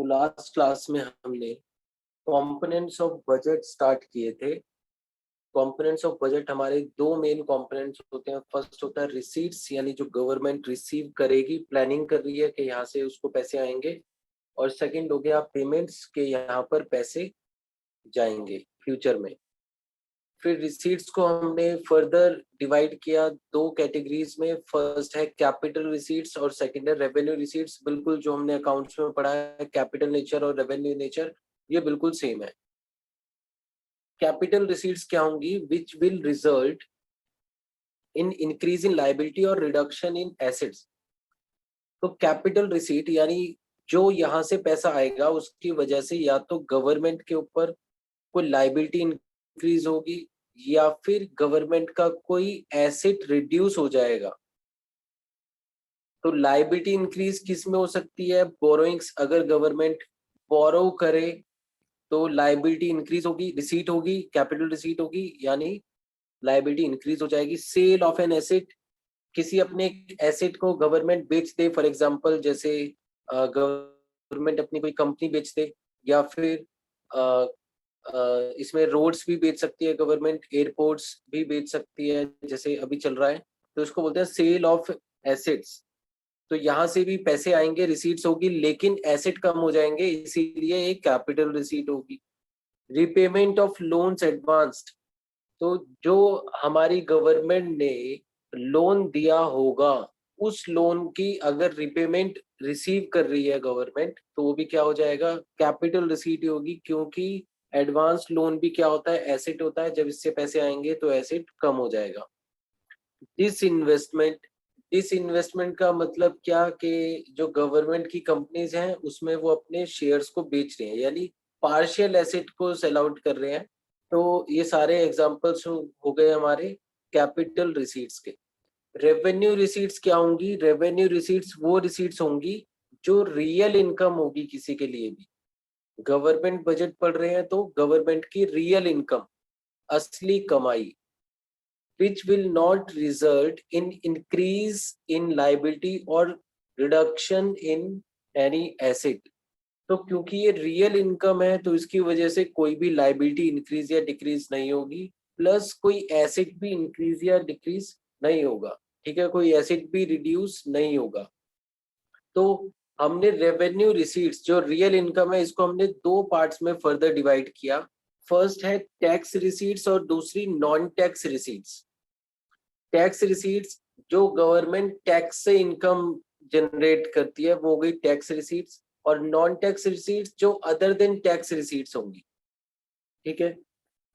तो last class में हमने कंपोनेंट्स ऑफ बजट स्टार्ट किए थे। कंपोनेंट्स ऑफ बजट हमारे दो मेन कंपोनेंट्स होते हैं। फर्स्ट होता है रिसीट्स, यानी जो गवर्नमेंट रिसीव करेगी, प्लानिंग कर रही है कि यहाँ से उसको पैसे आएंगे, और सेकंड हो गया पेमेंट्स के यहाँ पर पैसे जाएंगे फ्यूचर में। फिर रिसीट्स को हमने फर्दर डिवाइड किया दो कैटेगरीज में। फर्स्ट है कैपिटल रिसीट्स और सेकंड है रेवेन्यू रिसीट्स। बिल्कुल जो हमने अकाउंट्स में पढ़ा है, कैपिटल नेचर और रेवेन्यू नेचर ये बिल्कुल सेम है। कैपिटल रिसीट्स क्या होंगी? Which will result in increase in liability और रिडक्शन इन एसेट्स। तो कैपिटल रिसीट यानी जो यहाँ से पैसा आएगा उसकी वजह से या तो गवर्नमेंट के ऊपर कोई लायबिलिटी इंक्रीज होगी या फिर गवर्नमेंट का कोई एसेट रिड्यूस हो जाएगा। तो लायबिलिटी इंक्रीज किस में हो सकती है? बोरोइंग्स, अगर गवर्नमेंट बोरो करे तो लायबिलिटी इंक्रीज होगी, रिसीट होगी, कैपिटल रिसीट होगी, यानी लायबिलिटी इंक्रीज हो जाएगी। सेल ऑफ एन एसेट, किसी अपने एसेट को गवर्नमेंट बेच दे, फॉर एग्जांपल जैसे गवर्नमेंट अपनी कोई कंपनी बेच दे, या फिर इसमें रोड्स भी बेच सकती है गवर्नमेंट, एयरपोर्ट्स भी बेच सकती है जैसे अभी चल रहा है, तो उसको बोलते हैं सेल ऑफ एसेट्स। तो यहाँ से भी पैसे आएंगे, रिसीट्स होगी, लेकिन एसेट कम हो जाएंगे, इसीलिए एक कैपिटल रिसीट होगी। रिपेमेंट ऑफ लोन्स एडवांस्ड, तो जो हमारी गवर्नमेंट ने लोन दिया होगा उस लोन की अगर रिपेमेंट रिसीव कर रही है गवर्नमेंट, तो वो भी क्या हो जाएगा? कैपिटल रिसीट होगी, क्योंकि एडवांस लोन भी क्या होता है? एसेट होता है। जब इससे पैसे आएंगे तो एसेट कम हो जाएगा। डिसइन्वेस्टमेंट, डिसइन्वेस्टमेंट का मतलब क्या कि जो गवर्नमेंट की कंपनीज हैं उसमें वो अपने शेयर्स को बेच रहे हैं, यानी पार्शियल एसेट को सेल आउट कर रहे हैं। तो ये सारे एग्जांपल्स हो गए हमारे कैपिटल रिसीट्स के। रेवेन्यू रिसीट्स क्या होंगी? रेवेन्यू रिसीट्स वो रिसीट्स होंगी जो रियल इनकम होगी किसी के लिए भी। गवर्नमेंट बजट पढ़ रहे हैं तो गवर्नमेंट की रियल इनकम, असली कमाई, which will not result in increase in liability or reduction in any asset। तो क्योंकि ये रियल इनकम है तो इसकी वजह से कोई भी लाइबिलिटी इंक्रीज या डिक्रीज नहीं होगी, प्लस कोई एसेट भी इंक्रीज या डिक्रीज नहीं होगा। ठीक है, कोई एसेट भी रिड्यूस नहीं होगा। तो हमने रेवेन्यू रिसीट्स जो रियल इनकम है इसको हमने दो पार्ट्स में फर्दर डिवाइड किया। फर्स्ट है टैक्स रिसीट्स और दूसरी non tax receipts. Tax receipts जो गवर्नमेंट टैक्स से इनकम जनरेट करती है वो हो गई टैक्स रिसीट्स, और नॉन टैक्स रिसीट्स जो अदर देन टैक्स रिसीट्स होंगी। ठीक है,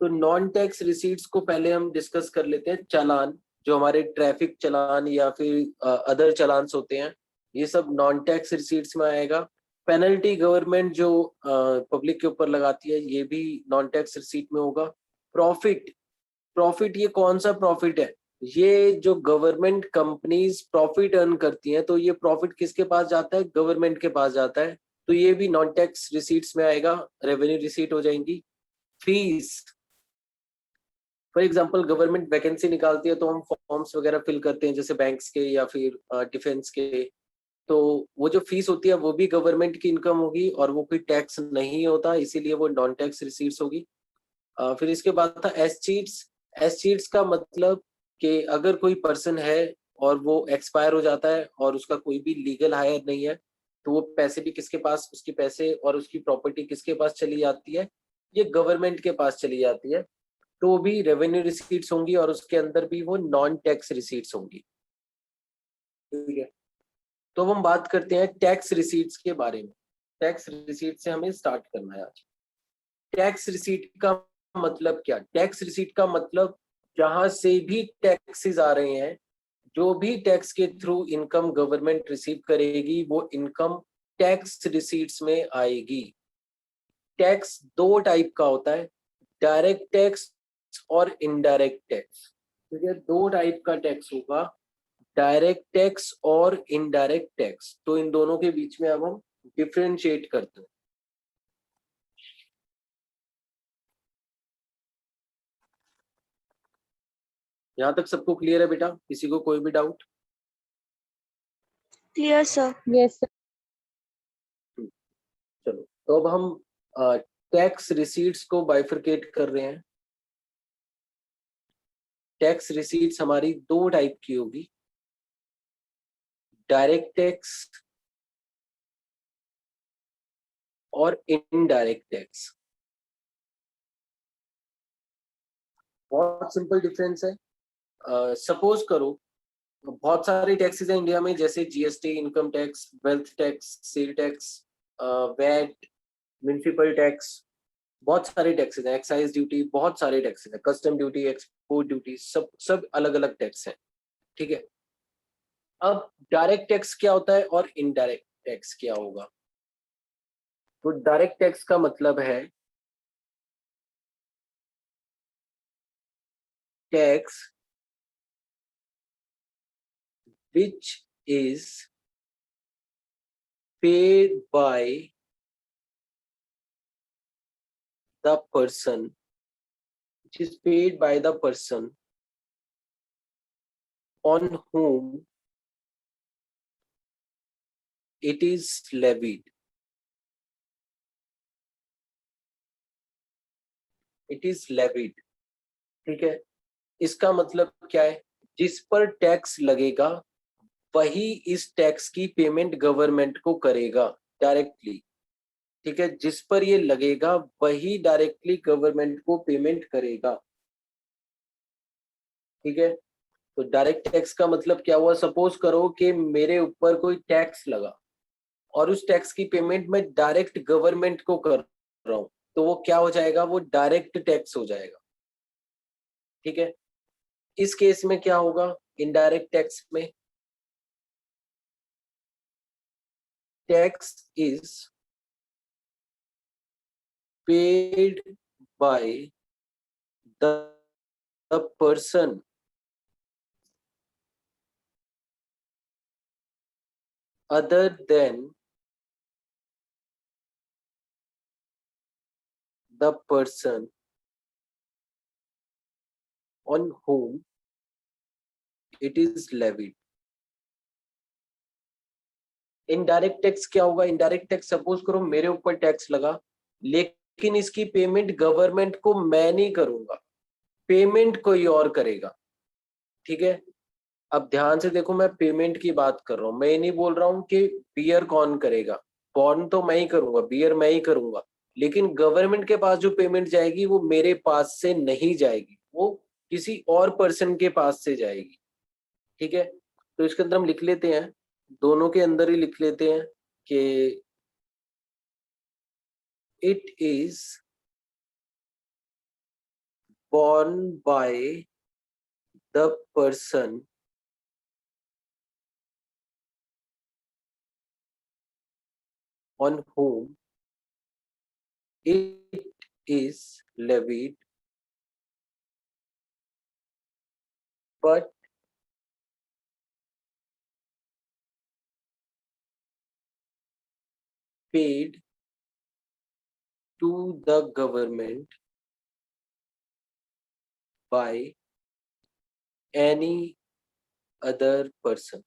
तो नॉन टैक्स रिसीट्स को पहले हम डिस्कस कर लेते हैं। चालान, जो हमारे ट्रैफिक चालान या फिर अदर चालान्स होते हैं, ये सब नॉन टैक्स रिसीट्स में आएगा। पेनल्टी गवर्नमेंट जो पब्लिक के ऊपर लगाती है ये भी नॉन टैक्स रिसीट में होगा। प्रॉफिट, प्रॉफिट ये कौन सा प्रॉफिट है? ये जो गवर्नमेंट कंपनीज प्रॉफिट अर्न करती हैं, तो ये प्रॉफिट किसके पास जाता है? गवर्नमेंट के पास जाता है, तो ये भी नॉन टैक्स रिसीट्स में आएगा, रेवेन्यू रिसीट हो जाएंगी। Fees, for example government vacancy निकालती है तो हम फॉर्म्स वगैरह फिल करते हैं जैसे बैंक्स के या फिर डिफेंस के, तो वो जो फीस होती है वो भी गवर्नमेंट की इनकम होगी और वो कोई टैक्स नहीं होता, इसीलिए वो नॉन टैक्स रिसीट्स होगी। फिर इसके बाद था एस चीट्स। एस चीट्स का मतलब कि अगर कोई पर्सन है और वो एक्सपायर हो जाता है और उसका कोई भी लीगल हायर नहीं है, तो वो पैसे भी किसके पास, उसकी पैसे और उसकी प्रॉपर्टी किसके पास चली जाती है? ये गवर्नमेंट के पास चली जाती है, तो वो भी रेवेन्यू रिसीट्स होंगी और उसके अंदर भी वो नॉन टैक्स रिसीट्स होंगी। ठीक है, तो हम बात करते हैं टैक्स रिसीट्स के बारे में। टैक्स रिसीट से हमें स्टार्ट करना है आज। टैक्स रिसीट का मतलब क्या? टैक्स रिसीट का मतलब जहां से भी टैक्सेस आ रहे हैं, जो भी टैक्स के थ्रू इनकम गवर्नमेंट रिसीव करेगी वो इनकम टैक्स रिसीट्स में आएगी। टैक्स दो टाइप का होता है, डायरेक्ट टैक्स और इनडायरेक्ट टैक्स। ठीक है, दो टाइप का टैक्स होगा, डायरेक्ट टैक्स और इनडायरेक्ट टैक्स। तो इन दोनों के बीच में अब हम डिफरेंशिएट करते हैं। यहाँ तक सबको क्लियर है बेटा? किसी को कोई भी doubt? Clear sir. Yes sir. चलो, तो अब हम टैक्स रिसीट्स को बाइफरकेट कर रहे हैं। टैक्स रिसीट्स हमारी दो टाइप की होगी, डायरेक्ट टैक्स और इनडायरेक्ट टैक्स। बहुत सिंपल डिफरेंस है। सपोज करो बहुत सारे टैक्सेस हैं इंडिया में, जैसे GST, income tax, wealth tax, sale tax, VAT, municipal tax, बहुत सारे टैक्सेस हैं, एक्साइज ड्यूटी, बहुत सारे टैक्सेस हैं, कस्टम ड्यूटी, एक्सपोर्ट ड्यूटी, सब सब अलग अलग टैक्स हैं। ठीक है, अब डायरेक्ट टैक्स क्या होता है और इनडायरेक्ट टैक्स क्या होगा? तो डायरेक्ट टैक्स का मतलब है tax which is paid by the person, which is paid by the person on whom it is levied. It is levied. ठीक है, इसका मतलब क्या है? जिस पर टैक्स लगेगा वही इस टैक्स की पेमेंट गवर्नमेंट को करेगा डायरेक्टली। ठीक है, जिस पर ये लगेगा वही डायरेक्टली गवर्नमेंट को पेमेंट करेगा। ठीक है, तो डायरेक्ट टैक्स का मतलब क्या हुआ? सपोज करो कि मेरे ऊपर कोई टैक्स लगा और उस टैक्स की पेमेंट मैं डायरेक्ट गवर्नमेंट को कर रहा हूं, तो वो क्या हो जाएगा? वो डायरेक्ट टैक्स हो जाएगा। ठीक है, इस केस में क्या होगा? इनडायरेक्ट टैक्स में tax is paid by the person other than the person on whom it is levied. Indirect tax क्या होगा? इनडायरेक्ट टैक्स, सपोज करो मेरे ऊपर टैक्स लगा, लेकिन इसकी पेमेंट गवर्नमेंट को मैं नहीं करूंगा, पेमेंट कोई और करेगा। ठीक है, अब ध्यान से देखो, मैं पेमेंट की बात कर रहा हूं, मैं नहीं बोल रहा हूं कि बियर कौन करेगा। बॉन्ड तो मैं ही करूंगा, बियर मैं ही करूंगा, लेकिन गवर्नमेंट के पास जो पेमेंट जाएगी वो मेरे पास से नहीं जाएगी, वो किसी और पर्सन के पास से जाएगी। ठीक है, तो इसके अंदर हम लिख लेते हैं, दोनों के अंदर ही लिख लेते हैं कि it is borne by the person on whom it is levied, but paid to the government by any other person.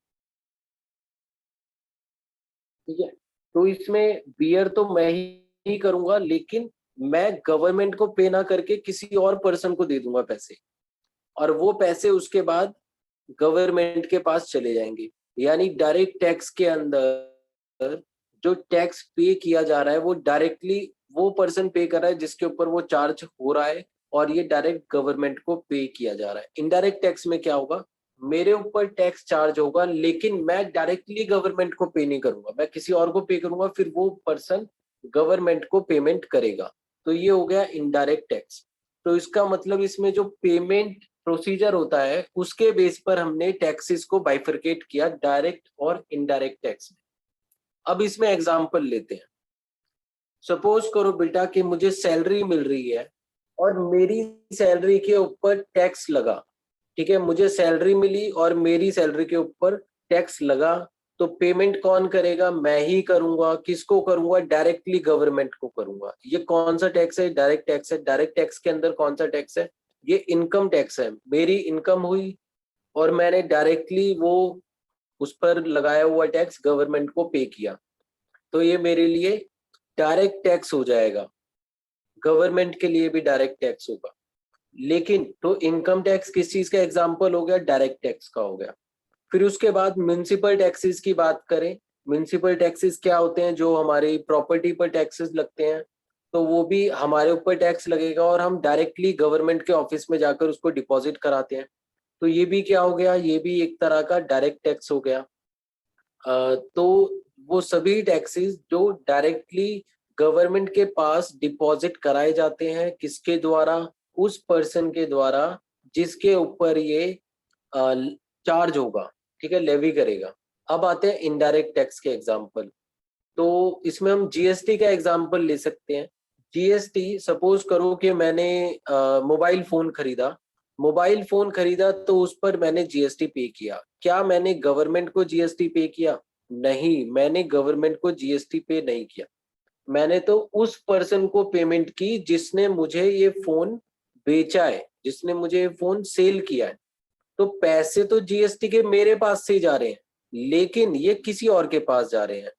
ठीक है, तो इसमें बियर तो मैं ही करूंगा, लेकिन मैं गवर्नमेंट को पे ना करके किसी और पर्सन को दे दूंगा पैसे, और वो पैसे उसके बाद गवर्नमेंट के पास चले जाएंगे। यानी डायरेक्ट टैक्स के अंदर जो टैक्स पे किया जा रहा है वो डायरेक्टली वो पर्सन पे कर रहा है जिसके ऊपर वो चार्ज हो रहा है, और ये डायरेक्ट गवर्नमेंट को पे किया जा रहा है। इनडायरेक्ट टैक्स में क्या होगा? मेरे ऊपर टैक्स चार्ज होगा, लेकिन मैं डायरेक्टली गवर्नमेंट को पे नहीं करूंगा, मैं किसी और को पे करूंगा, फिर वो पर्सन गवर्नमेंट को पेमेंट करेगा। तो ये हो गया इनडायरेक्ट टैक्स। तो इसका मतलब इसमें जो पेमेंट प्रोसीजर होता है उसके बेस पर हमने टैक्सेस को बाइफरकेट किया, डायरेक्ट और इनडायरेक्ट टैक्स में। अब इसमें एग्जांपल लेते हैं। सपोज करो बेटा कि मुझे सैलरी मिल रही है और मेरी सैलरी के ऊपर टैक्स लगा। ठीक है, मुझे सैलरी मिली और मेरी सैलरी के ऊपर टैक्स लगा, तो पेमेंट कौन करेगा? मैं ही करूंगा। किसको करूंगा? डायरेक्टली गवर्नमेंट को करूंगा। ये कौन सा टैक्स है? डायरेक्ट टैक्स है। डायरेक्ट टैक्स के अंदर कौन सा टैक्स है? ये इनकम टैक्स है। मेरी इनकम हुई और मैंने डायरेक्टली वो उस पर लगाया हुआ टैक्स गवर्नमेंट को पे किया, तो ये मेरे लिए डायरेक्ट टैक्स हो जाएगा, गवर्नमेंट के लिए भी डायरेक्ट टैक्स होगा। लेकिन तो इनकम टैक्स किस चीज का एग्जाम्पल हो गया? डायरेक्ट टैक्स का हो गया। फिर उसके बाद म्युनिसिपल टैक्सेस की बात करें, म्युनिसिपल टैक्सेस क्या होते हैं? जो हमारी प्रॉपर्टी पर टैक्सेस लगते हैं, तो वो भी हमारे ऊपर टैक्स लगेगा और हम डायरेक्टली गवर्नमेंट के ऑफिस में जाकर उसको डिपॉजिट कराते हैं। तो ये भी क्या हो गया? ये भी एक तरह का डायरेक्ट टैक्स हो गया। तो वो सभी टैक्सेस जो डायरेक्टली गवर्नमेंट के पास डिपॉजिट कराए जाते हैं, किसके द्वारा? उस पर्सन के द्वारा जिसके ऊपर ये चार्ज होगा, ठीक है, लेवी करेगा। अब आते हैं इनडायरेक्ट टैक्स के एग्जाम्पल। तो इसमें हम जीएसटी का एग्जाम्पल ले सकते हैं। जीएसटी, सपोज करो कि मैंने मोबाइल फोन खरीदा, मोबाइल फोन खरीदा तो उस पर मैंने जीएसटी पे किया। क्या मैंने गवर्नमेंट को जीएसटी पे किया? नहीं, मैंने गवर्नमेंट को जीएसटी पे नहीं किया। मैंने तो उस पर्सन को पेमेंट की जिसने मुझे ये फोन बेचा है, जिसने मुझे ये फोन सेल किया है। तो पैसे तो जीएसटी के मेरे पास से ही जा रहे हैं, लेकिन ये किसी और के पास जा रहे हैं,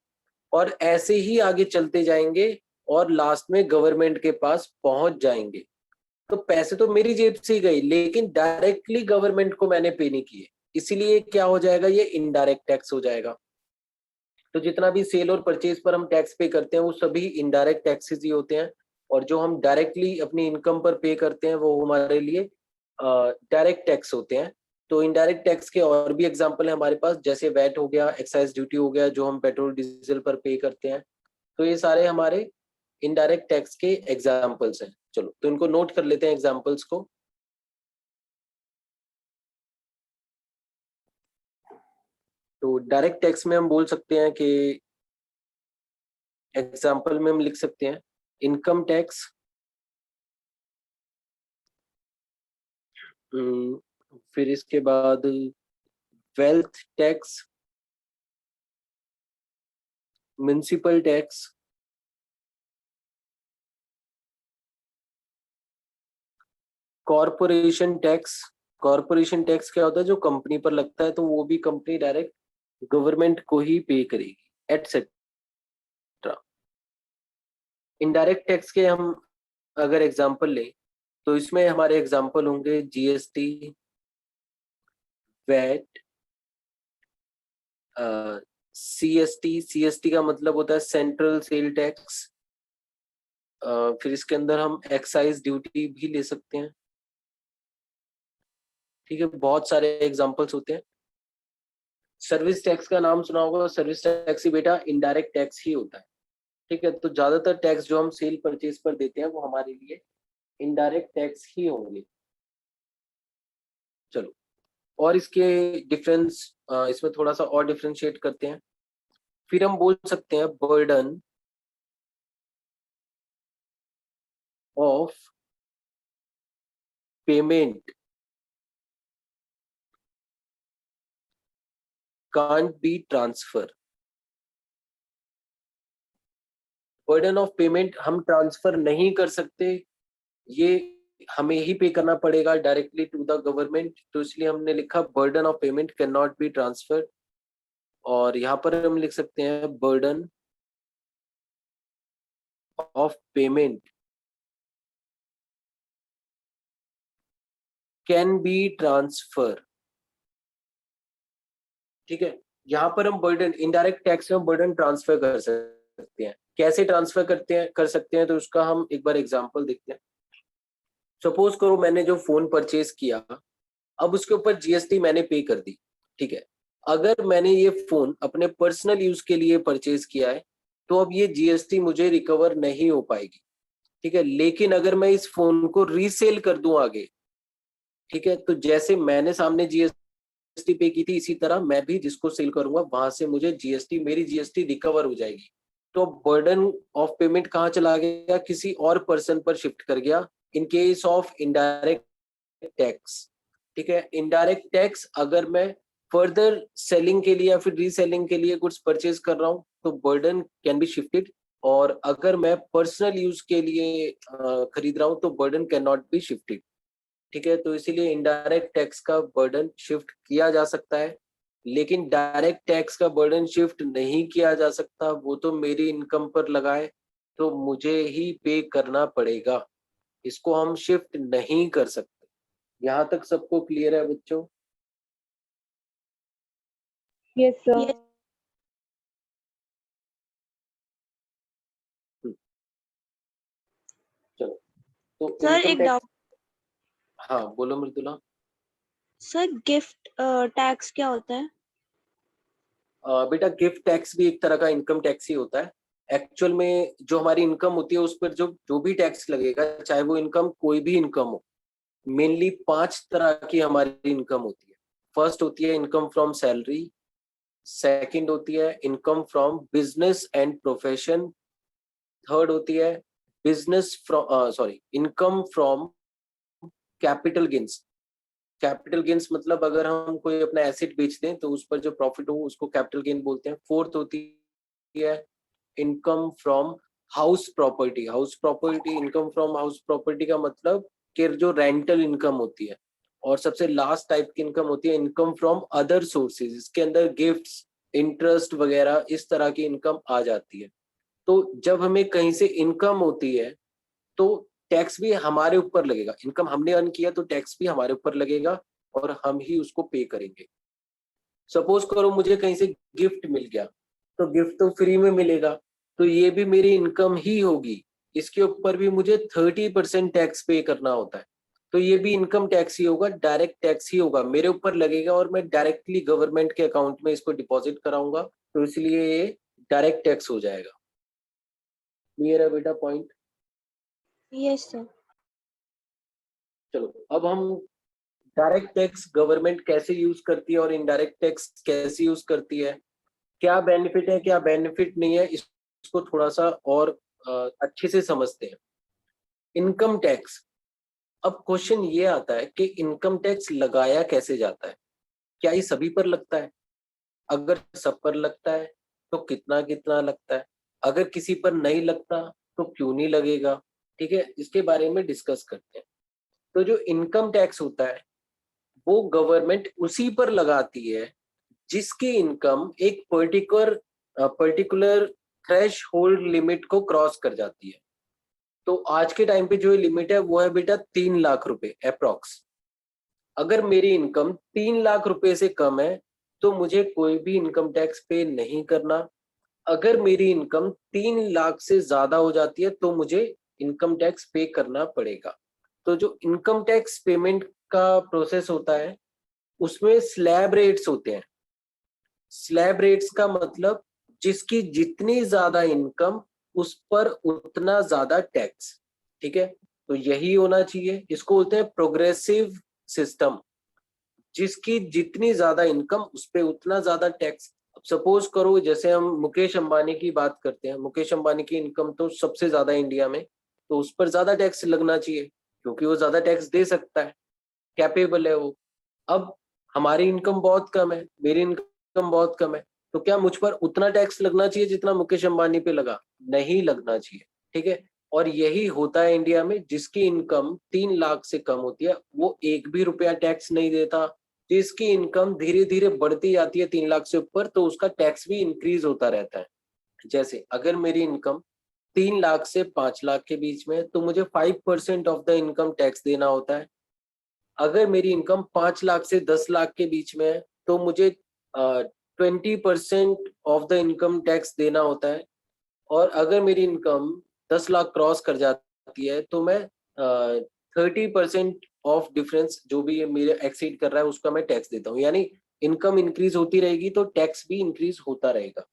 और ऐसे ही आगे चलते जाएंगे और लास्ट में गवर्नमेंट के पास पहुंच जाएंगे। तो पैसे तो मेरी जेब से ही गई, लेकिन डायरेक्टली गवर्नमेंट को मैंने पे नहीं किए, इसीलिए क्या हो जाएगा? ये इनडायरेक्ट टैक्स हो जाएगा। तो जितना भी सेल और परचेज पर हम टैक्स पे करते हैं वो सभी इनडायरेक्ट टैक्सेस ही होते हैं, और जो हम डायरेक्टली अपनी इनकम पर पे करते हैं वो हमारे लिए डायरेक्ट टैक्स होते हैं। तो इनडायरेक्ट टैक्स के और भी एग्जांपल है हमारे पास, जैसे वैट हो गया, एक्साइज ड्यूटी हो गया, जो हम पेट्रोल डीजल पर पे करते हैं। तो ये सारे हमारे इनडायरेक्ट टैक्स के एग्जाम्पल्स हैं। चलो तो इनको नोट कर लेते हैं एग्जाम्पल्स को। तो डायरेक्ट टैक्स में हम बोल सकते हैं कि एग्जाम्पल में हम लिख सकते हैं इनकम टैक्स, फिर इसके बाद wealth tax, municipal tax, corporation tax. Corporation tax क्या होता है? जो कंपनी पर लगता है, तो वो भी कंपनी डायरेक्ट गवर्नमेंट को ही पे करेगी, एटसेट्रा। इनडायरेक्ट टैक्स के हम अगर एग्जांपल लें, तो इसमें हमारे एग्जांपल होंगे जीएसटी, वैट, सीएसटी। सीएसटी का मतलब होता है सेंट्रल सेल टैक्स। फिर इसके अंदर हम एक्साइज ड्यूटी भी ले सकते हैं। ठीक है, बहुत सारे एग्जांपल्स होते हैं। सर्विस टैक्स का नाम सुना होगा, सर्विस टैक्स ही बेटा इनडायरेक्ट टैक्स ही होता है। ठीक है, तो ज्यादातर टैक्स जो हम सेल परचेज पर देते हैं वो हमारे लिए इनडायरेक्ट टैक्स ही होंगे। चलो, और इसके डिफरेंस, इसमें थोड़ा सा और डिफरेंशिएट करते हैं। फिर हम बोल सकते हैं burden of payment can't be transfer. Burden of payment हम ट्रांसफर नहीं कर सकते, ये हमें ही पे करना पड़ेगा डायरेक्टली टू द गवर्नमेंट। तो इसलिए हमने लिखा burden of payment can not be transfer. और यहाँ पर हम लिख सकते हैं burden of payment can be transfer. ठीक है, यहाँ पर हम बर्डन, इनडायरेक्ट टैक्स में बर्डन ट्रांसफर कर सकते हैं। कैसे ट्रांसफर करते हैं, कर सकते हैं? तो उसका हम एक बार एग्जांपल देखते हैं। सपोज करो मैंने जो फोन परचेज किया, अब उसके ऊपर जीएसटी मैंने पे कर दी। ठीक है, अगर मैंने ये फोन अपने पर्सनल यूज के लिए परचेज किया है, तो अब ये जीएसटी मुझे रिकवर नहीं हो पाएगी। ठीक है, लेकिन अगर मैं इस फोन को रीसेल कर दूं आगे, ठीक है, तो जैसे मैंने सामने जीएसटी पे की थी, इसी तरह मैं भी जिसको सेल करूंगा वहां से मुझे जीएसटी, मेरी जीएसटी रिकवर हो जाएगी। तो बर्डन ऑफ पेमेंट कहाँ चला गया? किसी और पर्सन पर शिफ्ट कर गया in case of indirect tax. ठीक है, इनडायरेक्ट टैक्स अगर मैं फर्दर सेलिंग के लिए या फिर रीसेलिंग के लिए गुड्स परचेज कर रहा हूँ तो बर्डन कैन बी शिफ्टेड, और अगर मैं पर्सनल यूज के लिए खरीद रहा हूँ तो burden can not be shifted. ठीक है, तो इसीलिए इनडायरेक्ट टैक्स का बर्डन शिफ्ट किया जा सकता है, लेकिन डायरेक्ट टैक्स का बर्डन शिफ्ट नहीं किया जा सकता, वो तो मेरी इनकम पर लगा है। तो मुझे ही पे करना पड़ेगा, इसको हम शिफ्ट नहीं कर सकते। यहाँ तक सबको क्लियर है बच्चों? Yes sir. चलो, तो सर इनकम एक टैक्स, डाउट हाँ बोलो मृदुला। सर, गिफ्ट टैक्स क्या होता है? बेटा गिफ्ट टैक्स भी एक तरह का इनकम टैक्स ही होता है। एक्चुअल में जो हमारी इनकम होती है उस पर जो जो भी टैक्स लगेगा, चाहे वो इनकम कोई भी इनकम हो, मेनली 5 तरह की हमारी इनकम होती है। फर्स्ट होती है इनकम फ्रॉम सैलरी, सेकंड होती है income from business and profession, third होती है business from income from capital gains. Capital gains मतलब अगर हम कोई अपना एसेट बेच दें तो उस पर जो प्रॉफिट हो उसको कैपिटल गेन बोलते हैं। फोर्थ होती है income from house property. House property, income from house property का मतलब कि जो रेंटल इनकम होती है। और सबसे लास्ट टाइप की इनकम होती है इनकम फ्रॉम अदर सोर्सेज, इसके अंदर गिफ्ट्स, इंटरेस्ट वगैरह इस तरह की इनकम आ जाती है। तो जब हमें कहीं से इनकम होती है तो टैक्स भी हमारे ऊपर लगेगा। इनकम हमने अर्न किया तो टैक्स भी हमारे ऊपर लगेगा और हम ही उसको पे करेंगे। सपोज करो मुझे कहीं से गिफ्ट मिल गया, तो गिफ्ट तो फ्री में मिलेगा, तो ये भी मेरी इनकम ही होगी। इसके ऊपर भी मुझे 30% टैक्स पे करना होता है, तो ये भी इनकम टैक्स ही होगा, डायरेक्ट टैक्स ही होगा, मेरे ऊपर लगेगा और मैं डायरेक्टली गवर्नमेंट के अकाउंट में इसको डिपॉजिट कराऊंगा, तो इसलिए ये डायरेक्ट टैक्स हो जाएगा। क्लियर है बेटा पॉइंट? Yes sir. चलो अब हम डायरेक्ट टैक्स गवर्नमेंट कैसे यूज करती है और इनडायरेक्ट टैक्स कैसे यूज करती है, क्या बेनिफिट है क्या बेनिफिट नहीं है, इसको थोड़ा सा और अच्छे से समझते हैं। इनकम टैक्स, अब क्वेश्चन ये आता है कि इनकम टैक्स लगाया कैसे जाता है? क्या ये सभी पर लगता है? अगर सब पर लगता है तो कितना कितना लगता है? अगर किसी पर नहीं लगता तो क्यों नहीं लगेगा? ठीक है, इसके बारे में डिस्कस करते हैं। तो जो इनकम टैक्स होता है वो गवर्नमेंट उसी पर लगाती है जिसकी इनकम एक पर्टिकुलर थ्रेश होल्ड लिमिट को क्रॉस कर जाती है। तो आज के टाइम पे जो लिमिट है वो है बेटा 3 लाख रुपए अप्रोक्स। अगर मेरी इनकम 3 लाख रुपए से कम है तो मुझे कोई भी इनकम टैक्स पे नहीं करना। अगर मेरी इनकम 3 लाख से ज्यादा हो जाती है तो मुझे इनकम टैक्स पे करना पड़ेगा। तो जो इनकम टैक्स पेमेंट का प्रोसेस होता है उसमें स्लैब रेट्स होते हैं। स्लैब रेट्स का मतलब जिसकी जितनी ज्यादा इनकम उस पर उतना ज्यादा टैक्स। ठीक है, तो यही होना चाहिए, इसको बोलते हैं प्रोग्रेसिव सिस्टम। जिसकी जितनी ज्यादा इनकम उस पर उतना ज्यादा टैक्स। अब सपोज करो जैसे हम मुकेश अंबानी की बात करते हैं, मुकेश अंबानी की इनकम तो सबसे ज्यादा इंडिया में, तो उस पर ज्यादा टैक्स लगना चाहिए क्योंकि वो ज्यादा टैक्स दे सकता है, कैपेबल है वो। अब हमारी इनकम बहुत कम है, मेरी इनकम बहुत कम है, तो क्या मुझ पर उतना टैक्स लगना चाहिए जितना मुकेश अंबानी पे लगा? नहीं लगना चाहिए। ठीक है, और यही होता है इंडिया में, जिसकी इनकम 3 लाख से कम होती है वो एक भी रुपया टैक्स नहीं देता। जिसकी इनकम धीरे धीरे बढ़ती जाती है 3 लाख से ऊपर तो उसका टैक्स भी इंक्रीज होता रहता है। जैसे अगर मेरी इनकम 3 लाख से 5 लाख के बीच में है तो मुझे 5% ऑफ द इनकम टैक्स देना होता है। अगर मेरी इनकम 5 लाख से 10 लाख के बीच में है तो मुझे 20% ऑफ द इनकम टैक्स देना होता है। और अगर मेरी इनकम 10 लाख क्रॉस कर जाती है तो मैं 30% ऑफ डिफरेंस जो भी मेरे एक्सीड कर रहा है उसका मैं टैक्स देता हूँ। यानी इनकम इंक्रीज होती रहेगी तो टैक्स भी इंक्रीज होता रहेगा।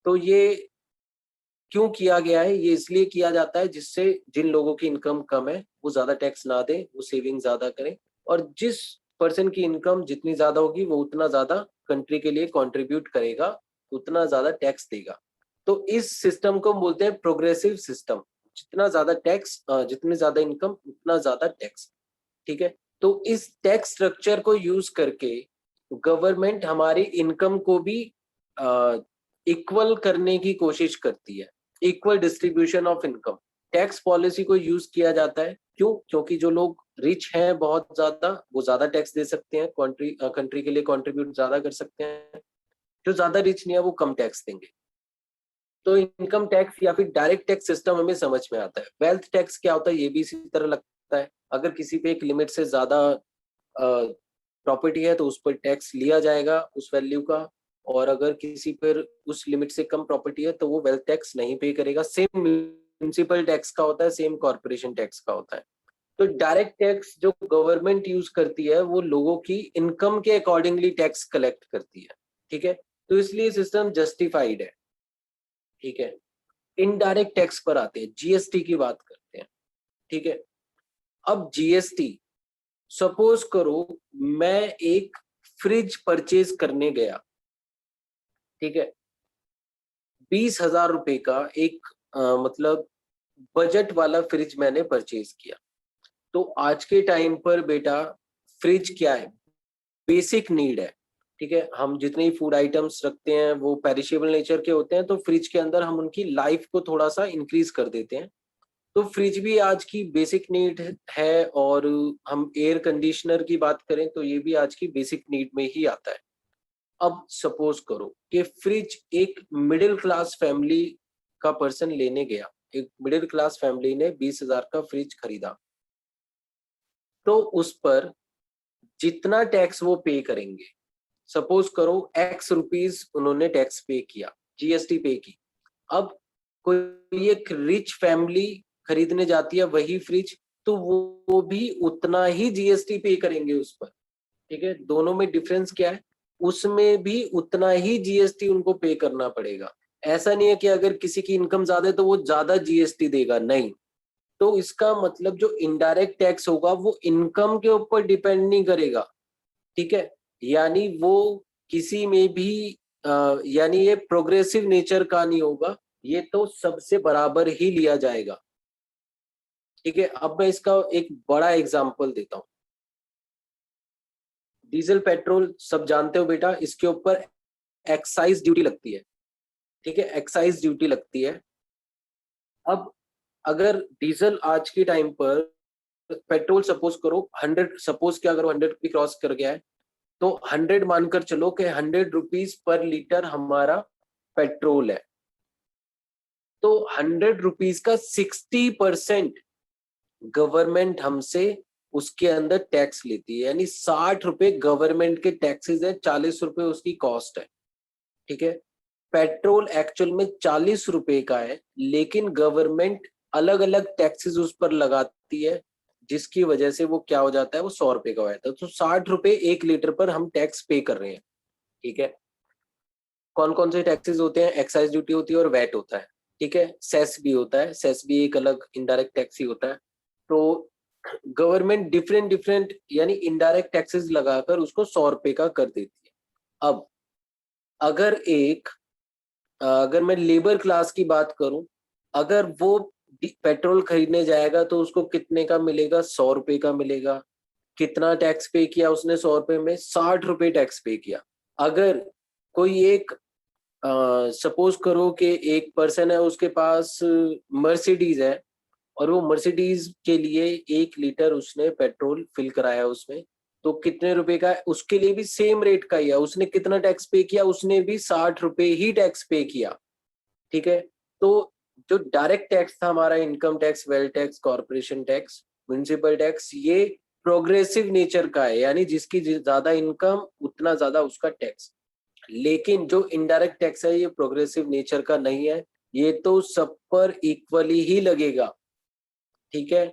तो ये क्यों किया गया है? ये इसलिए किया जाता है जिससे जिन लोगों की इनकम कम है वो ज्यादा टैक्स ना दे, वो सेविंग ज्यादा करें, और जिस पर्सन की इनकम जितनी ज्यादा होगी वो उतना ज्यादा कंट्री के लिए कंट्रीब्यूट करेगा, उतना ज्यादा टैक्स देगा। तो इस सिस्टम को हम बोलते हैं प्रोग्रेसिव सिस्टम। जितना ज्यादा टैक्स, जितनी ज्यादा इनकम उतना ज्यादा टैक्स। ठीक है, तो इस टैक्स स्ट्रक्चर को यूज करके गवर्नमेंट हमारी इनकम को भी इक्वल करने की कोशिश करती है। Equal distribution of income tax policy को यूज किया जाता है। क्यों? क्योंकि जो लोग रिच हैं बहुत ज्यादा वो ज्यादा टैक्स दे सकते हैं, कंट्री के लिए कंट्रीब्यूट ज्यादा कर सकते हैं। जो ज्यादा रिच नहीं है वो कम टैक्स देंगे। तो इनकम टैक्स या फिर डायरेक्ट टैक्स सिस्टम हमें समझ में आता है। वेल्थ टैक्स क्या होता है ये भी इसी तरह लगता है। अगर किसी पे एक लिमिट से ज्यादा प्रॉपर्टी है तो उस पर टैक्स लिया जाएगा उस वैल्यू का, और अगर किसी पर उस लिमिट से कम प्रॉपर्टी है तो वो वेल्थ टैक्स नहीं पे करेगा। सेम म्युनिसिपल टैक्स का होता है, सेम कॉर्पोरेशन टैक्स का होता है। तो डायरेक्ट टैक्स जो गवर्नमेंट यूज करती है वो लोगों की इनकम के अकॉर्डिंगली टैक्स कलेक्ट करती है, ठीक है। तो इसलिए सिस्टम जस्टिफाइड है, ठीक है। इनडायरेक्ट टैक्स पर आते हैं, जीएसटी की बात करते हैं, ठीक है। अब जीएसटी, सपोज करो मैं एक फ्रिज परचेज करने गया, ठीक है। 20,000 रुपए का एक मतलब बजट वाला फ्रिज मैंने परचेज किया। तो आज के टाइम पर बेटा फ्रिज क्या है, बेसिक नीड है, ठीक है। हम जितने फूड आइटम्स रखते हैं वो पेरिशेबल नेचर के होते हैं, तो फ्रिज के अंदर हम उनकी लाइफ को थोड़ा सा इंक्रीज कर देते हैं। तो फ्रिज भी आज की बेसिक नीड है, और हम एयर कंडीशनर की बात करें तो ये भी आज की बेसिक नीड में ही आता है। अब सपोज करो कि फ्रिज एक मिडिल क्लास फैमिली का पर्सन लेने गया, एक मिडिल क्लास फैमिली ने 20,000 का फ्रिज खरीदा, तो उस पर जितना टैक्स वो पे करेंगे, सपोज करो एक्स रुपीज उन्होंने टैक्स पे किया, जीएसटी पे की। अब कोई एक रिच फैमिली खरीदने जाती है वही फ्रिज, तो वो भी उतना ही जीएसटी पे करेंगे उस पर, ठीक है। दोनों में डिफरेंस क्या है, उसमें भी उतना ही जीएसटी उनको पे करना पड़ेगा। ऐसा नहीं है कि अगर किसी की इनकम ज्यादा है तो वो ज्यादा जीएसटी देगा, नहीं। तो इसका मतलब जो इनडायरेक्ट टैक्स होगा वो इनकम के ऊपर डिपेंड नहीं करेगा, ठीक है। यानी वो किसी में भी यानी ये प्रोग्रेसिव नेचर का नहीं होगा, ये तो सबसे बराबर ही लिया जाएगा, ठीक है। अब मैं इसका एक बड़ा एग्जांपल देता हूँ। डीजल पेट्रोल सब जानते हो बेटा, इसके ऊपर एक्साइज ड्यूटी लगती है, ठीक है, एक्साइज ड्यूटी लगती है। अब अगर डीजल आज के टाइम पर, पेट्रोल सपोज करो 100, सपोज क्या करो 100 भी क्रॉस कर गया है, तो 100 मानकर चलो कि 100 रुपीज पर लीटर हमारा पेट्रोल है। तो 100 रुपीज का 60% गवर्नमेंट हमसे उसके अंदर टैक्स लेती है, यानी 60 रुपए गवर्नमेंट के टैक्सेस है, 40 रुपए उसकी कॉस्ट है, ठीक है। पेट्रोल एक्चुअल में 40 रुपए का है, लेकिन गवर्नमेंट अलग अलग टैक्सेस उस पर लगाती है, जिसकी वजह से वो क्या हो जाता है, वो 100 रुपए का हो जाता है। तो 60 रुपए 1 लीटर पर हम टैक्स पे कर रहे हैं, ठीक है। कौन कौन से टैक्सेस होते हैं, एक्साइज ड्यूटी होती है और वैट होता है, ठीक है। सेस भी होता है, सेस भी एक अलग इनडायरेक्ट टैक्स ही होता है। तो गवर्नमेंट डिफरेंट डिफरेंट यानी इनडायरेक्ट टैक्सेस लगाकर उसको 100 रुपए का कर देती है। अब अगर अगर मैं लेबर क्लास की बात करूं, अगर वो पेट्रोल खरीदने जाएगा तो उसको कितने का मिलेगा, 100 रुपए का मिलेगा। कितना टैक्स पे किया उसने, 100 रुपए में 60 रुपए टैक्स पे किया। अगर कोई एक सपोज करो कि एक पर्सन है उसके पास मर्सिडीज है, और वो मर्सिडीज के लिए 1 लीटर उसने पेट्रोल फिल कराया उसमें, तो कितने रुपए का है, उसके लिए भी सेम रेट का ही है। उसने कितना टैक्स पे किया, उसने भी 60 रुपए ही टैक्स पे किया, ठीक है। तो जो डायरेक्ट टैक्स था हमारा, income tax, wealth tax, corporation tax, municipal tax, ये प्रोग्रेसिव नेचर का है, यानी जिसकी ज्यादा इनकम उतना ज्यादा उसका टैक्स। लेकिन जो इनडायरेक्ट टैक्स है ये प्रोग्रेसिव नेचर का नहीं है, ये तो सब पर इक्वली ही लगेगा, ठीक है।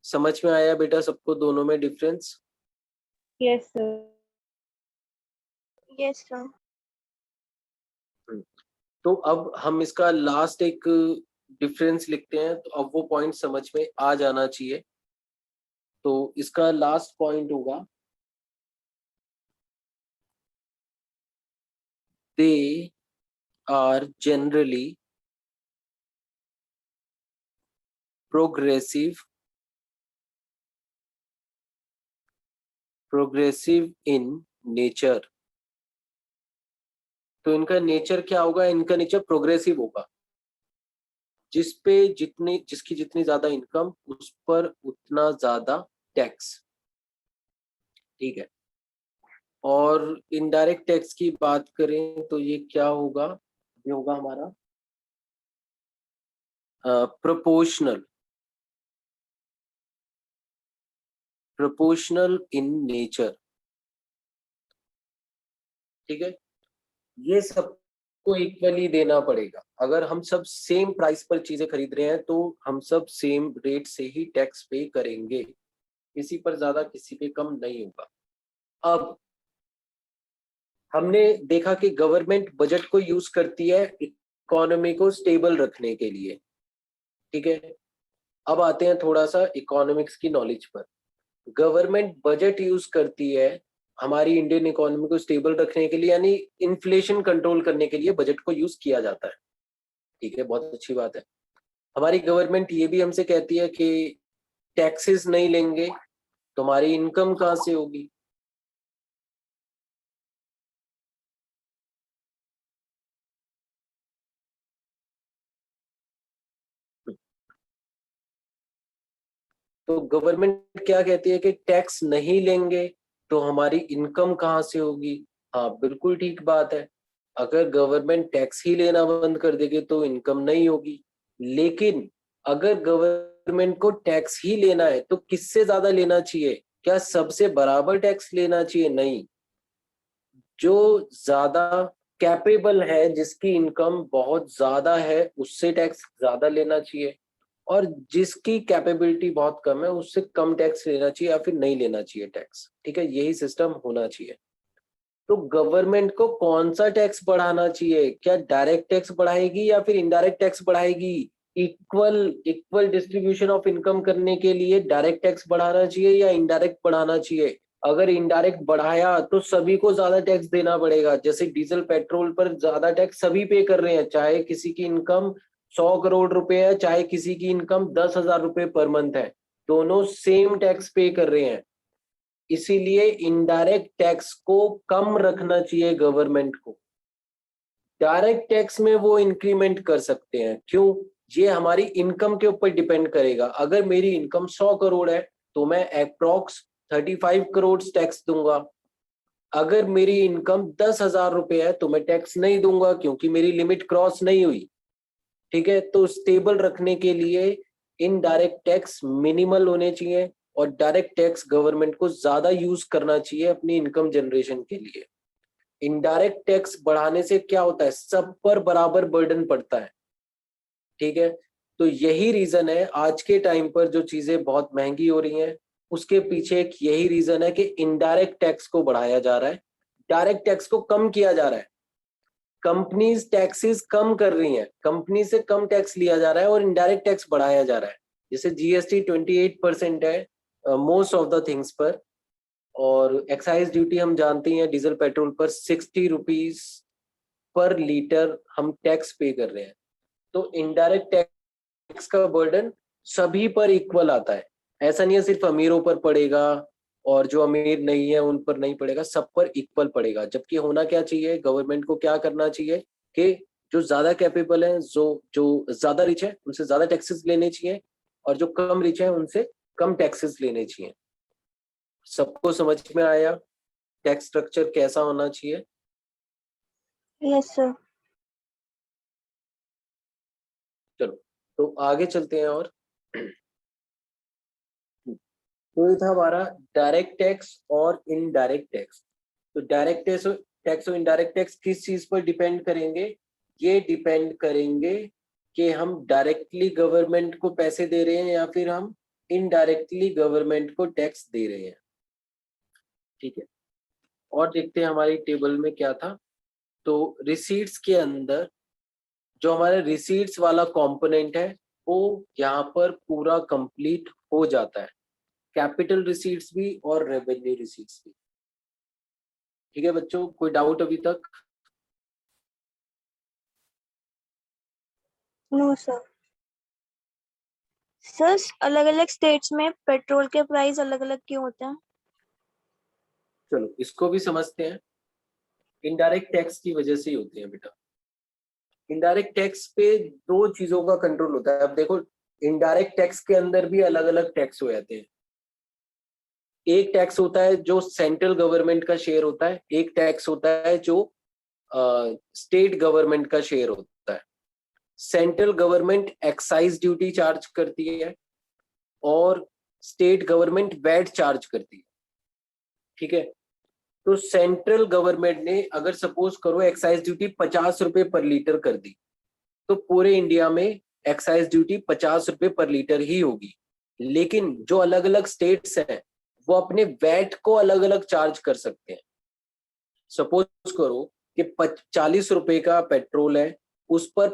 समझ में आया बेटा सबको दोनों में difference? Yes sir. Yes sir. तो अब हम इसका लास्ट एक डिफरेंस लिखते हैं, तो अब वो पॉइंट समझ में आ जाना चाहिए। तो इसका लास्ट पॉइंट होगा, they are generally progressive in nature. तो इनका नेचर क्या होगा, इनका नेचर प्रोग्रेसिव होगा, जिसकी जितनी ज्यादा इनकम उस पर उतना ज्यादा टैक्स, ठीक है। और इनडायरेक्ट टैक्स की बात करें तो ये क्या होगा, ये होगा हमारा प्रोपोर्शनल इन नेचर, ठीक है। ये सबको इक्वली देना पड़ेगा। अगर हम सब सेम प्राइस पर चीजें खरीद रहे हैं तो हम सब सेम रेट से ही टैक्स पे करेंगे, किसी पर ज्यादा किसी पे कम नहीं होगा। अब हमने देखा कि गवर्नमेंट बजट को यूज करती है इकोनॉमी को स्टेबल रखने के लिए, ठीक है। अब आते हैं थोड़ा सा इकोनॉमिक्स की नॉलेज पर। गवर्नमेंट बजट यूज करती है हमारी इंडियन इकोनॉमी को स्टेबल रखने के लिए, यानी इन्फ्लेशन कंट्रोल करने के लिए बजट को यूज किया जाता है, ठीक है। बहुत अच्छी बात है। हमारी गवर्नमेंट ये भी हमसे कहती है कि टैक्सेस नहीं लेंगे तो हमारी इनकम कहाँ से होगी। तो गवर्नमेंट क्या कहती है कि टैक्स नहीं लेंगे तो हमारी इनकम कहाँ से होगी। हाँ बिल्कुल ठीक बात है। अगर गवर्नमेंट टैक्स ही लेना बंद कर देगी तो इनकम नहीं होगी। लेकिन अगर गवर्नमेंट को टैक्स ही लेना है तो किससे ज्यादा लेना चाहिए? क्या सबसे बराबर टैक्स लेना चाहिए? नहीं। जो ज्यादा कैपेबल है, जिसकी इनकम बहुत ज्यादा है, उससे टैक्स ज्यादा लेना चाहिए, और जिसकी कैपेबिलिटी बहुत कम है उससे कम टैक्स लेना चाहिए या फिर नहीं लेना चाहिए टैक्स, ठीक है। यही सिस्टम होना चाहिए। तो गवर्नमेंट को कौन सा टैक्स बढ़ाना चाहिए? क्या डायरेक्ट टैक्स बढ़ाएगी या फिर इनडायरेक्ट टैक्स बढ़ाएगी? Equal equal distribution of income करने के लिए डायरेक्ट टैक्स बढ़ाना चाहिए या इनडायरेक्ट बढ़ाना चाहिए? अगर इनडायरेक्ट बढ़ाया तो सभी को ज्यादा टैक्स देना पड़ेगा। जैसे डीजल पेट्रोल पर ज्यादा टैक्स सभी पे कर रहे हैं, चाहे किसी की इनकम 100 करोड़ रुपए है, चाहे किसी की इनकम 10,000 रुपए पर मंथ है, दोनों सेम टैक्स पे कर रहे हैं। इसीलिए इनडायरेक्ट टैक्स को कम रखना चाहिए गवर्नमेंट को। डायरेक्ट टैक्स में वो इंक्रीमेंट कर सकते हैं। क्यों? ये हमारी इनकम के ऊपर डिपेंड करेगा। अगर मेरी इनकम 100 करोड़ है तो मैं अप्रॉक्स 35 करोड़ टैक्स दूंगा। अगर मेरी इनकम 10,000 रुपए है तो मैं टैक्स नहीं दूंगा, क्योंकि मेरी लिमिट क्रॉस नहीं हुई, ठीक है। तो स्टेबल रखने के लिए इनडायरेक्ट टैक्स मिनिमल होने चाहिए और डायरेक्ट टैक्स गवर्नमेंट को ज्यादा यूज करना चाहिए अपनी इनकम जनरेशन के लिए। इनडायरेक्ट टैक्स बढ़ाने से क्या होता है? सब पर बराबर बर्डन पड़ता है, ठीक है। तो यही रीजन है आज के टाइम पर जो चीजें बहुत महंगी हो रही हैं, उसके पीछे एक यही रीजन है कि इनडायरेक्ट टैक्स को बढ़ाया जा रहा है, डायरेक्ट टैक्स को कम किया जा रहा है। कंपनीज टैक्सेस कम कर रही हैं, कंपनी से कम टैक्स लिया जा रहा है और इनडायरेक्ट टैक्स बढ़ाया जा रहा है। जैसे जीएसटी 28% है मोस्ट ऑफ द थिंग्स पर, और एक्साइज ड्यूटी हम जानते हैं डीजल पेट्रोल पर 60 रुपीज पर लीटर हम टैक्स पे कर रहे हैं। तो इनडायरेक्ट टैक्स का बर्डन सभी पर इक्वल आता है। ऐसा नहीं है सिर्फ अमीरों पर पड़ेगा और जो अमीर नहीं है उन पर नहीं पड़ेगा, सब पर इक्वल पड़ेगा। जबकि होना क्या चाहिए? गवर्नमेंट को क्या करना चाहिए कि जो ज्यादा कैपेबल है, जो जो ज्यादा रिच है, उनसे ज्यादा टैक्सेस लेने चाहिए, और जो कम रिच है उनसे कम टैक्सेस लेने चाहिए। सबको समझ में आया टैक्स स्ट्रक्चर कैसा होना चाहिए? Yes sir. चलो तो आगे चलते हैं। और तो ये था हमारा डायरेक्ट टैक्स और इनडायरेक्ट टैक्स। तो डायरेक्ट टैक्स और इनडायरेक्ट टैक्स किस चीज पर डिपेंड करेंगे? ये डिपेंड करेंगे कि हम डायरेक्टली गवर्नमेंट को पैसे दे रहे हैं या फिर हम इनडायरेक्टली गवर्नमेंट को टैक्स दे रहे हैं, ठीक है। और देखते हैं हमारी टेबल में क्या था। तो रिसीट्स के अंदर जो हमारे रिसीट्स वाला कंपोनेंट है वो यहाँ पर पूरा कंप्लीट हो जाता है, कैपिटल रिसीट्स भी और रेवेन्यू रिसीट्स भी, ठीक है बच्चों। कोई डाउट अभी तक? No sir. सर अलग अलग स्टेट्स में पेट्रोल के प्राइस अलग अलग क्यों होते हैं? चलो इसको भी समझते हैं। इनडायरेक्ट टैक्स की वजह से ही होते हैं बेटा। इनडायरेक्ट टैक्स पे दो चीजों का कंट्रोल होता है। अब देखो, इनडायरेक्ट टैक्स के अंदर भी अलग अलग टैक्स हो जाते हैं। एक टैक्स होता है जो सेंट्रल गवर्नमेंट का शेयर होता है, एक टैक्स होता है जो स्टेट गवर्नमेंट का शेयर होता है। Central government excise duty charge करती है और स्टेट गवर्नमेंट वैट चार्ज करती है। ठीक है, तो सेंट्रल गवर्नमेंट ने अगर सपोज करो एक्साइज ड्यूटी 50 रुपए पर लीटर कर दी, तो पूरे इंडिया में एक्साइज ड्यूटी 50 रुपए पर लीटर ही होगी। लेकिन जो अलग अलग स्टेट्स हैं वो अपने वैट को अलग अलग चार्ज कर सकते हैं। सपोज करो कि 40 रुपए का पेट्रोल है, उस पर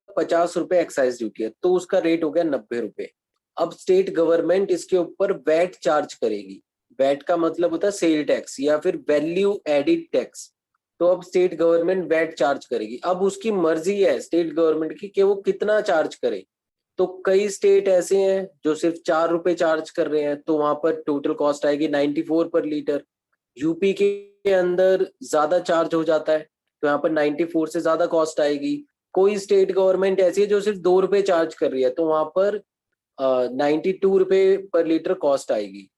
50 रुपए एक्साइज ड्यूटी है, तो उसका रेट हो गया 90 रुपए। अब स्टेट गवर्नमेंट इसके ऊपर वैट चार्ज करेगी। वैट का मतलब होता है सेल टैक्स या फिर वैल्यू एडिड टैक्स। तो अब स्टेट गवर्नमेंट वैट चार्ज करेगी। अब उसकी मर्जी है स्टेट गवर्नमेंट की कि वो कितना चार्ज करे। तो कई स्टेट ऐसे हैं जो सिर्फ 4 रुपए चार्ज कर रहे हैं, तो वहां पर टोटल कॉस्ट आएगी 94 पर लीटर। यूपी के अंदर ज्यादा चार्ज हो जाता है, तो यहाँ पर 94 से ज्यादा कॉस्ट आएगी। कोई स्टेट गवर्नमेंट ऐसी है जो सिर्फ 2 रुपए चार्ज कर रही है, तो वहां पर 92 रुपए पर लीटर कॉस्ट आएगी।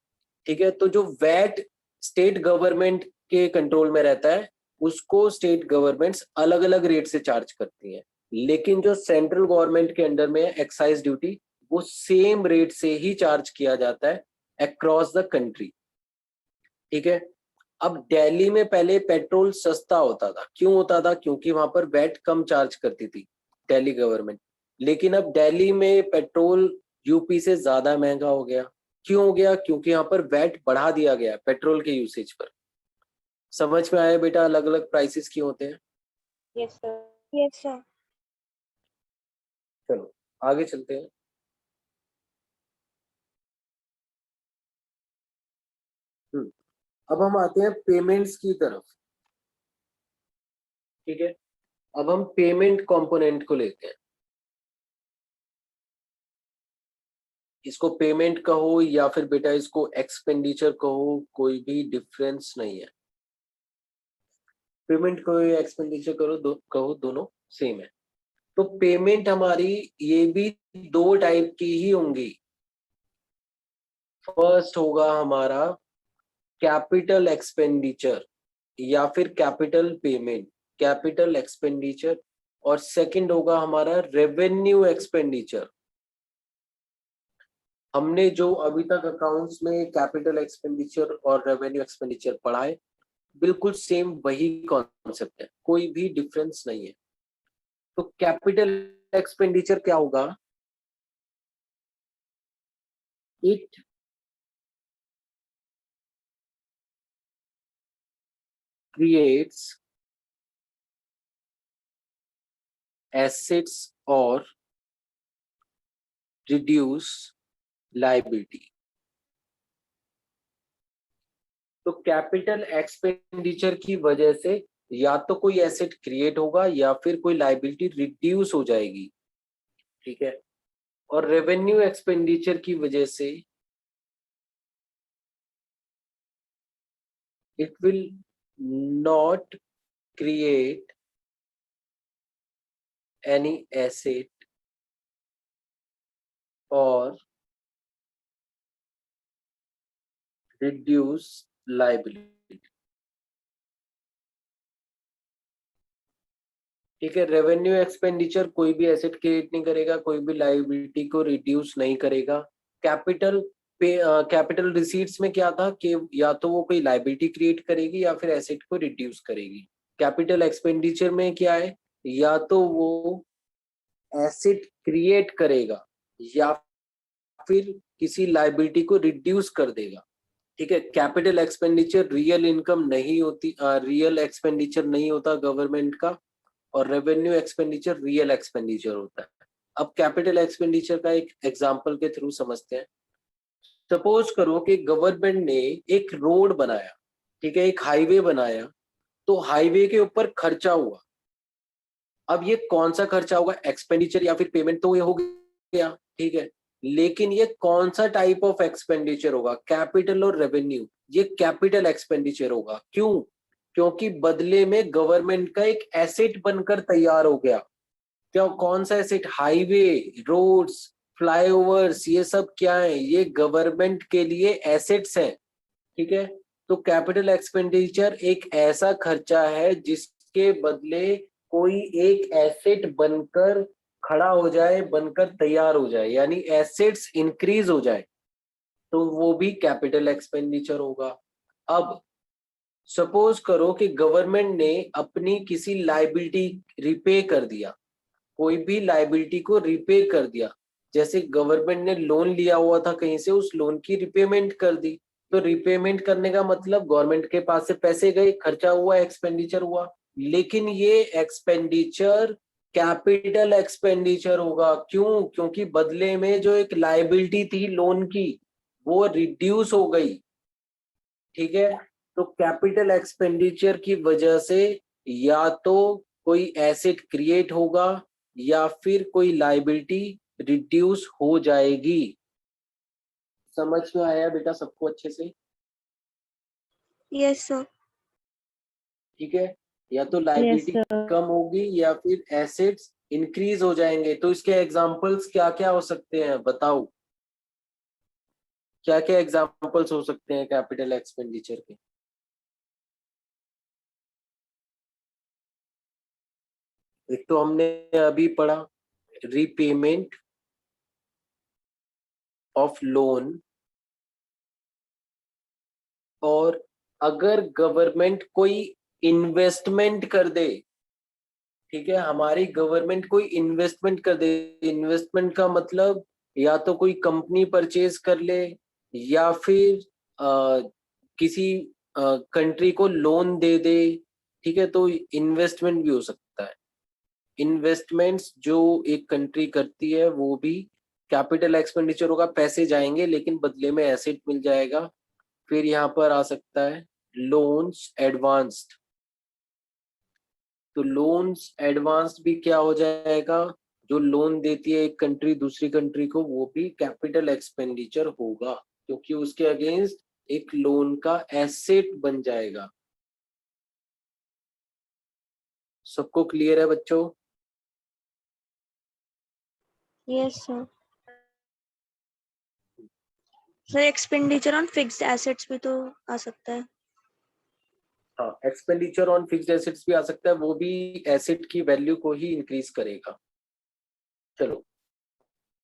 ठीक है, तो जो वैट स्टेट गवर्नमेंट के कंट्रोल में रहता है उसको स्टेट गवर्नमेंट्स अलग अलग रेट से चार्ज करती हैं। लेकिन जो सेंट्रल गवर्नमेंट के अंडर में है एक्साइज ड्यूटी, वो सेम रेट से ही चार्ज किया जाता है अक्रॉस द कंट्री। ठीक है, अब दिल्ली में पहले पेट्रोल सस्ता होता था। क्यों होता था? क्योंकि वहां पर वैट कम चार्ज करती थी दिल्ली गवर्नमेंट। लेकिन अब दिल्ली में पेट्रोल यूपी से ज्यादा महंगा हो गया। क्यों हो गया? क्योंकि यहाँ पर वैट बढ़ा दिया गया पेट्रोल के यूसेज पर। समझ में आया बेटा अलग अलग प्राइसेस क्यों होते हैं? Yes sir. Yes sir. चलो आगे चलते हैं। अब हम आते हैं पेमेंट्स की तरफ। ठीक है, अब हम पेमेंट कंपोनेंट को लेते हैं। इसको पेमेंट कहो या फिर बेटा इसको एक्सपेंडिचर कहो, कोई भी डिफरेंस नहीं है। पेमेंट कहो या एक्सपेंडिचर कहो, दोनों सेम है। तो पेमेंट हमारी ये भी दो टाइप की ही होंगी। फर्स्ट होगा हमारा कैपिटल एक्सपेंडिचर या फिर कैपिटल पेमेंट, कैपिटल एक्सपेंडिचर। और सेकंड होगा हमारा रेवेन्यू एक्सपेंडिचर। हमने जो अभी तक अकाउंट्स में कैपिटल एक्सपेंडिचर और रेवेन्यू एक्सपेंडिचर पढ़ा है, बिल्कुल सेम वही कॉन्सेप्ट है, कोई भी डिफरेंस नहीं है। तो कैपिटल एक्सपेंडिचर क्या होगा? इट क्रिएट्स एसेट्स और रिड्यूस लायबिलिटी। तो कैपिटल एक्सपेंडिचर की वजह से या तो कोई एसेट क्रिएट होगा या फिर कोई लायबिलिटी रिड्यूस हो जाएगी। ठीक है, और रेवेन्यू एक्सपेंडिचर की वजह से it will not create any asset और रिड्यूस लायबिलिटी। ठीक है, रेवेन्यू एक्सपेंडिचर कोई भी एसेट क्रिएट नहीं करेगा, कोई भी लायबिलिटी को रिड्यूस नहीं करेगा। कैपिटल कैपिटल रिसीट्स में क्या था कि या तो वो कोई लायबिलिटी क्रिएट करेगी या फिर एसेट को रिड्यूस करेगी। कैपिटल एक्सपेंडिचर में क्या है? या तो वो एसेट क्रिएट करेगा या फिर किसी लायबिलिटी को रिड्यूस कर देगा। ठीक है, कैपिटल एक्सपेंडिचर रियल इनकम नहीं होती, रियल एक्सपेंडिचर नहीं होता गवर्नमेंट का। और रेवेन्यू एक्सपेंडिचर रियल एक्सपेंडिचर होता है। अब कैपिटल एक्सपेंडिचर का एक एग्जांपल के थ्रू समझते हैं। सपोज करो कि गवर्नमेंट ने एक रोड बनाया, ठीक है, एक हाईवे बनाया, तो हाईवे के ऊपर खर्चा हुआ। अब ये कौन सा खर्चा होगा? एक्सपेंडिचर या फिर पेमेंट तो ये हो गया। ठीक है, लेकिन ये कौन सा टाइप ऑफ एक्सपेंडिचर होगा? कैपिटल और रेवेन्यू, ये कैपिटल एक्सपेंडिचर होगा। क्यों? क्योंकि बदले में गवर्नमेंट का एक एसेट बनकर तैयार हो गया। क्या कौन सा एसेट? हाईवे, रोड्स, फ्लाईओवर्स, ये सब क्या है? ये गवर्नमेंट के लिए एसेट्स हैं। ठीक है, तो कैपिटल एक्सपेंडिचर एक ऐसा खर्चा है जिसके बदले कोई एक एसेट बनकर खड़ा हो जाए, बनकर तैयार हो जाए, यानी एसेट्स इंक्रीज हो जाए, तो वो भी कैपिटल एक्सपेंडिचर होगा। अब सपोज करो कि गवर्नमेंट ने अपनी किसी लाइबिलिटी रिपे कर दिया, कोई भी लाइबिलिटी को रिपे कर दिया, जैसे गवर्नमेंट ने लोन लिया हुआ था कहीं से, उस लोन की रिपेमेंट कर दी। तो रिपेमेंट करने का मतलब गवर्नमेंट के पास से पैसे गए, खर्चा हुआ, एक्सपेंडिचर हुआ, लेकिन ये एक्सपेंडिचर कैपिटल एक्सपेंडिचर होगा। क्यों? क्योंकि बदले में जो एक लाइबिलिटी थी लोन की, वो रिड्यूस हो गई। ठीक है, तो कैपिटल एक्सपेंडिचर की वजह से या तो कोई एसेट क्रिएट होगा या फिर कोई लाइबिलिटी रिड्यूस हो जाएगी। समझ में आया बेटा सबको अच्छे से? Yes sir. ठीक है, या तो यस लाइबिलिटी सर। कम होगी या फिर एसेट्स इंक्रीज हो जाएंगे। तो इसके एग्जांपल्स क्या क्या हो सकते हैं बताओ, क्या क्या एग्जांपल्स हो सकते हैं कैपिटल एक्सपेंडिचर के? एक तो हमने अभी पढ़ा रीपेमेंट ऑफ लोन, और अगर गवर्नमेंट कोई इन्वेस्टमेंट कर दे, ठीक है, हमारी गवर्नमेंट कोई इन्वेस्टमेंट कर दे, इन्वेस्टमेंट का मतलब या तो कोई कंपनी परचेज कर ले या फिर किसी कंट्री को लोन दे दे, ठीक है, तो इन्वेस्टमेंट भी हो सकता है। इन्वेस्टमेंट्स जो एक कंट्री करती है वो भी कैपिटल एक्सपेंडिचर होगा, पैसे जाएंगे लेकिन बदले में एसेट मिल जाएगा। फिर यहाँ पर आ सकता है लोन्स एडवांस्ड, तो लोन्स एडवांस्ड भी क्या हो जाएगा, जो लोन देती है एक कंट्री दूसरी कंट्री को, वो भी कैपिटल एक्सपेंडिचर होगा, क्योंकि उसके अगेंस्ट एक लोन का एसेट बन जाएगा। सबको क्लियर है बच्चों? Yes sir. Sir expenditure on fixed assets भी तो आ सकता है। हाँ, एक्सपेंडिचर ऑन फिक्स्ड एसेट्स भी आ सकता है, वो भी एसेट की वैल्यू को ही इंक्रीज करेगा। चलो